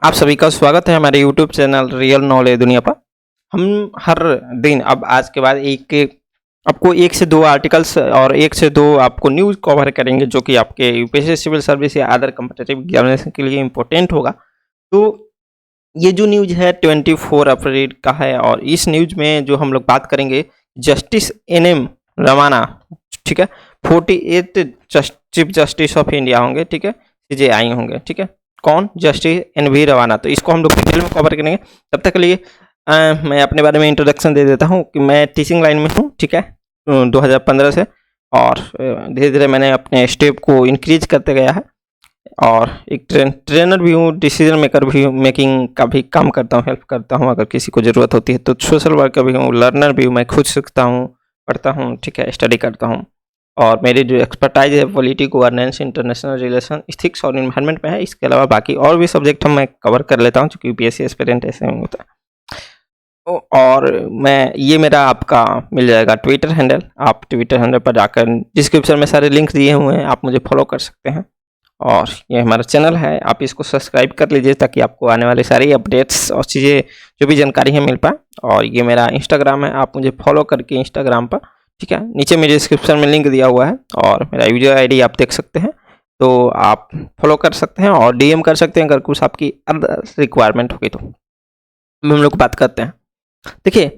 आप सभी का स्वागत है हमारे यूट्यूब चैनल रियल नॉलेज दुनिया पर। हम हर दिन अब आज के बाद आपको एक से दो आर्टिकल्स और एक से दो आपको न्यूज़ कवर करेंगे जो कि आपके यूपीएससी सिविल सर्विस या अदर कम्पिटिटिव एग्जामिनेशन के लिए इम्पोर्टेंट होगा। तो ये जो न्यूज़ है 24 अप्रैल का है और इस न्यूज़ में जो हम लोग बात करेंगे जस्टिस NM रमाना, ठीक है, 48 चीफ जस्टिस ऑफ इंडिया होंगे, ठीक है, CJI होंगे, ठीक है। कौन? जस्टिस NV रमाना। तो इसको हम लोग डिटेल में कवर करेंगे। तब तक के लिए मैं अपने बारे में इंट्रोडक्शन दे देता हूँ कि मैं टीचिंग लाइन में हूँ, ठीक है, 2015 से, और धीरे धीरे मैंने अपने स्टेप को इंक्रीज करते गया है और एक ट्रेनर भी हूँ, डिसीजन मेकर भी हूँ, मेकिंग का भी काम करता हूँ, हेल्प करता हूँ अगर किसी को ज़रूरत होती है। तो सोशल वर्कर भी हूँ, लर्नर भी हूँ, मैं खुद सीखता हूँ, पढ़ता हूँ, ठीक है, स्टडी करता हूँ। और मेरी जो एक्सपर्टाइज है polity governance, international relation, ethics और इन्वायरमेंट में है। इसके अलावा बाकी और भी सब्जेक्ट मैं कवर कर लेता हूँ क्योंकि यूपीएससी एस्पिरेंट ऐसे में होता है। और मैं ये मेरा आपका मिल जाएगा ट्विटर हैंडल, आप ट्विटर हैंडल पर जाकर डिस्क्रिप्शन में सारे लिंक दिए हुए हैं, आप मुझे फॉलो कर सकते हैं। और ये हमारा चैनल है, आप इसको सब्सक्राइब कर लीजिए ताकि आपको आने वाले सारी अपडेट्स और चीज़ें जो भी जानकारी है मिल पाए। और ये मेरा इंस्टाग्राम है, आप मुझे फॉलो करके इंस्टाग्राम पर, ठीक है, नीचे मेरे डिस्क्रिप्शन में लिंक दिया हुआ है और मेरा यूजर आईडी आप देख सकते हैं, तो आप फॉलो कर सकते हैं और डीएम कर सकते हैं अगर कुछ आपकी अदर रिक्वायरमेंट होगी। तो हम लोग बात करते हैं। देखिए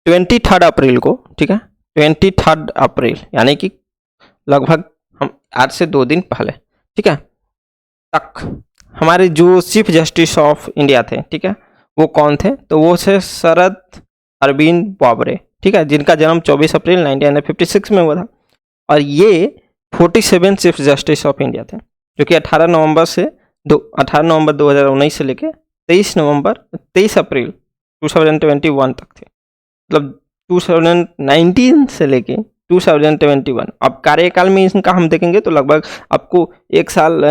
23 अप्रैल को, ठीक है, 23 अप्रैल यानी कि लगभग हम आज से 2 दिन पहले, ठीक है, तक हमारे जो चीफ जस्टिस ऑफ इंडिया थे, ठीक है, वो कौन थे? तो वो थे शरद अरविंद बोबड़े, ठीक है, जिनका जन्म 24 अप्रैल 1956 में हुआ था। और ये 47 चीफ जस्टिस ऑफ इंडिया थे जो कि 18 नवंबर 2019 से लेके 23 अप्रैल 2021 तक थे। मतलब 2019 से लेके 2021। अब कार्यकाल में इनका हम देखेंगे तो लगभग आपको 1 साल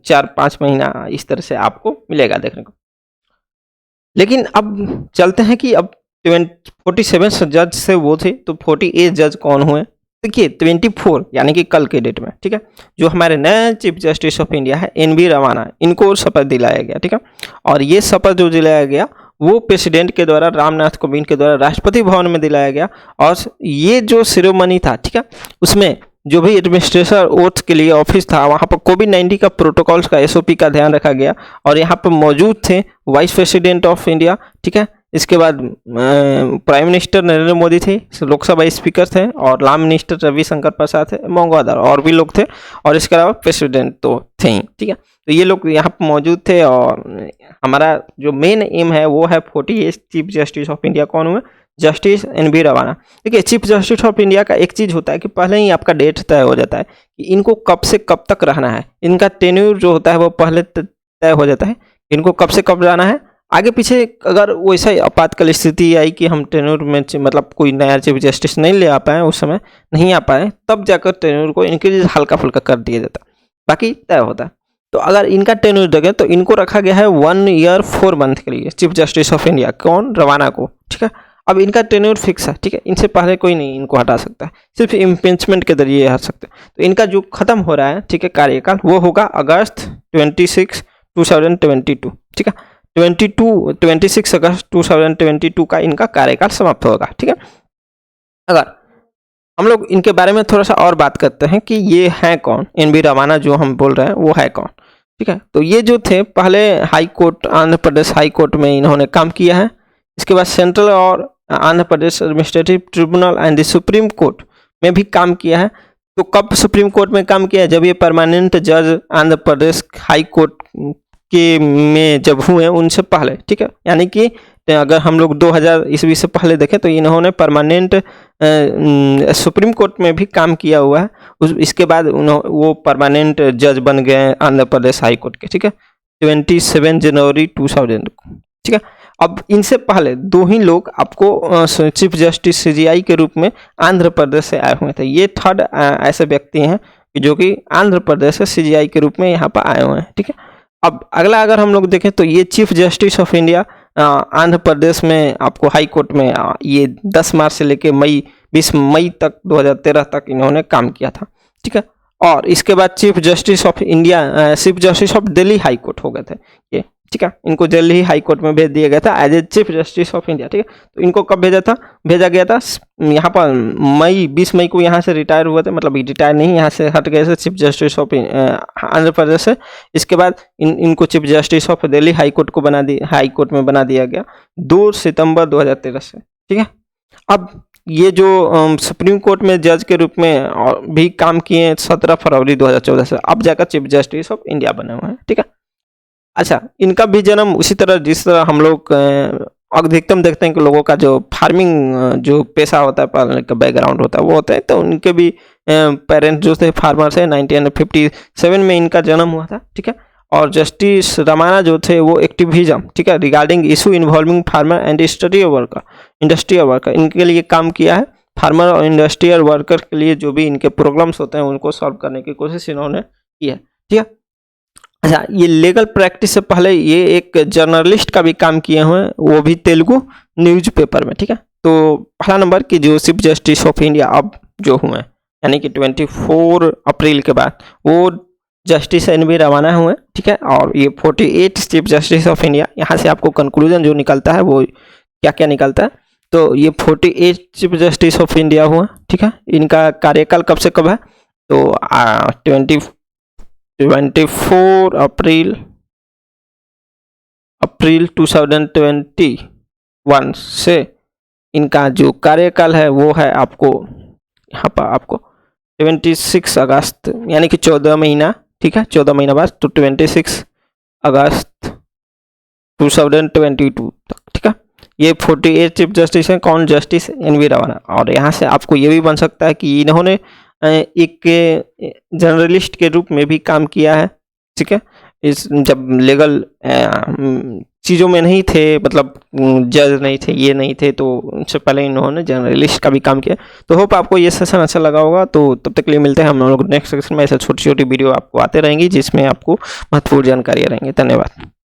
4-5 महीना इस तरह से आपको मिलेगा देखने को। लेकिन अब चलते हैं कि अब 47 जज से वो थे तो 48 जज कौन हुए? देखिए 24 यानी कि कल के डेट में, ठीक है, जो हमारे नए चीफ जस्टिस ऑफ इंडिया है NV रमाना, इनको शपथ दिलाया गया, ठीक है। और ये शपथ जो दिलाया गया वो प्रेसिडेंट के द्वारा, रामनाथ कोविंद के द्वारा राष्ट्रपति भवन में दिलाया गया। और ये जो सेरेमनी था, ठीक है, उसमें जो भी एडमिनिस्ट्रेटर ओथ के लिए ऑफिस था वहाँ पर कोविड-19 का प्रोटोकॉल्स का SOP का ध्यान रखा गया और यहाँ पर मौजूद थे वाइस प्रेसिडेंट ऑफ इंडिया, ठीक है। इसके बाद प्राइम मिनिस्टर नरेंद्र मोदी थे, लोकसभा स्पीकर थे और लॉ मिनिस्टर रविशंकर प्रसाद थे, मंगोदर और भी लोग थे और इसके अलावा प्रेसिडेंट तो थे ही, ठीक है। तो ये लोग यहाँ पर मौजूद थे और हमारा जो मेन एम है वो है 48 चीफ जस्टिस ऑफ इंडिया कौन हुए? जस्टिस NV रमाना। देखिए चीफ जस्टिस ऑफ इंडिया का एक चीज़ होता है कि पहले ही आपका डेट तय हो जाता है कि इनको कब से कब तक रहना है। इनका टेन्यूर जो होता है वो पहले तय हो जाता है, इनको कब से कब रहना है। आगे पीछे अगर वैसा ही आपातकाल स्थिति आई कि हम टेन्यूर में मतलब कोई नया चीफ जस्टिस नहीं ले आ पाए, उस समय नहीं आ पाए, तब जाकर टेन्यूर को इंक्रीज हल्का फुल्का कर दिया जाता है, बाकी तय होता है। तो अगर इनका टेन्यूर देखें तो इनको रखा गया है 1 ईयर 4 मंथ के लिए चीफ जस्टिस ऑफ इंडिया, कौन? रमाना को, ठीक है। अब इनका टेन्योर फिक्स है, ठीक है, इनसे पहले कोई नहीं इनको हटा सकता है, सिर्फ इम्पीचमेंट के जरिए हटा सकते हैं। तो इनका जो खत्म हो रहा है, ठीक है, कार्यकाल, वो होगा अगस्त 26, 2022, ठीक है, 26 अगस्त 2022 का इनका कार्यकाल समाप्त होगा, ठीक है। अगर हम लोग इनके बारे में थोड़ा सा और बात करते हैं कि ये हैं कौन, NV रमाना जो हम बोल रहे हैं वो है कौन, ठीक है। तो ये जो थे पहले high court, Andhra Pradesh high court में इन्होंने काम किया है। इसके बाद सेंट्रल और Andhra Pradesh administrative tribunal and the supreme court में भी काम किया है। तो कब सुप्रीम कोर्ट में काम किया है? जब ये परमानेंट जज आंध्र प्रदेश हाई कोर्ट के में जब हुए उनसे पहले, ठीक है। यानी कि अगर हम लोग 2000 ईस्वी से पहले देखें तो इन्होंने परमानेंट सुप्रीम कोर्ट में भी काम किया हुआ है। इसके बाद वो परमानेंट जज बन गए आंध्र प्रदेश हाई कोर्ट के, ठीक है, 27 जनवरी 2000 को, ठीक है। अब इनसे पहले 2 ही लोग आपको चीफ जस्टिस CJI के रूप में आंध्र प्रदेश से आए हुए थे। ये थर्ड ऐसे व्यक्ति हैं जो कि आंध्र प्रदेश से CJI के रूप में यहाँ पर आए हुए हैं, ठीक है। अब अगला अगर हम लोग देखें तो ये chief justice of India Andhra Pradesh में आपको हाई कोर्ट में ये 10 मार्च से लेकर 20 मई तक 2013 तक इन्होंने काम किया था, ठीक है। और इसके बाद chief justice of India, chief justice of Delhi high court हो गए थे ये, ठीक है। इनको दिल्ली हाई कोर्ट में भेज दिया गया था as a chief justice of India, ठीक है। तो इनको कब भेजा गया था यहाँ पर 20 मई को यहाँ से रिटायर हुए थे, मतलब रिटायर नहीं, यहाँ से हट गए थे chief justice of Andhra Pradesh से। इसके बाद इनको chief justice of Delhi high court में बना दिया गया 2 सितंबर 2013 से, ठीक है। अब ये जो सुप्रीम कोर्ट में जज के रूप में और भी काम किए 17 फरवरी 2014 से, अब जाकर चीफ जस्टिस ऑफ इंडिया बने हुए हैं, ठीक है। अच्छा, इनका भी जन्म उसी तरह जिस तरह हम लोग अधिकतम देखते हैं कि लोगों का जो फार्मिंग जो पेशा होता है, पालने का बैकग्राउंड होता है वो होता है, तो उनके भी पेरेंट्स जो थे फार्मर्स है। 1957 में इनका जन्म हुआ था, ठीक है। और जस्टिस रमाना जो थे वो एक्टिविज्म, ठीक है, regarding issue involving farmer and industrial worker, इनके लिए काम किया है। फार्मर और इंडस्ट्रियल वर्कर के लिए जो भी इनके प्रॉब्लम्स होते हैं उनको सॉल्व करने की कोशिश इन्होंने की है, ठीक है। अच्छा, ये लीगल प्रैक्टिस से पहले ये एक जर्नलिस्ट का भी काम किए हुए हैं, वो भी तेलुगु न्यूज़पेपर में, ठीक है। तो पहला नंबर की जो चीफ जस्टिस ऑफ इंडिया अब जो हुए यानी कि 24 अप्रैल के बाद वो जस्टिस एन.वी. रमाना हुए, ठीक है। और ये 48 चीफ जस्टिस ऑफ इंडिया, यहाँ से आपको कंक्लूजन जो निकलता है वो क्या क्या निकलता है, तो ये 48 चीफ जस्टिस ऑफ इंडिया हुआ, ठीक है। इनका कार्यकाल कब से कब है, तो 24 अप्रैल 2021 से इनका जो कार्यकाल है वो है आपको यहाँ पर आपको 26 अगस्त यानी कि 14 महीना, ठीक है, 14 महीना बाद, तो 26 अगस्त 2022 तक, ठीक है। ये 48 चीफ जस्टिस हैं, कौन, जस्टिस एन.वी. रमाना। और यहाँ से आपको ये भी बन सकता है कि इन्होंने एक जर्नलिस्ट के रूप में भी काम किया है, ठीक है। इस जब लीगल चीज़ों में नहीं थे, मतलब जज नहीं थे, ये नहीं थे, तो उनसे पहले इन्होंने जर्नलिस्ट का भी काम किया। तो होप आपको ये सेशन अच्छा लगा होगा। तो तब तक के लिए मिलते हैं हम लोग नेक्स्ट सेशन में। ऐसे छोटी छोटी वीडियो आपको आते रहेंगी जिसमें आपको महत्वपूर्ण जानकारी रहेंगी। धन्यवाद।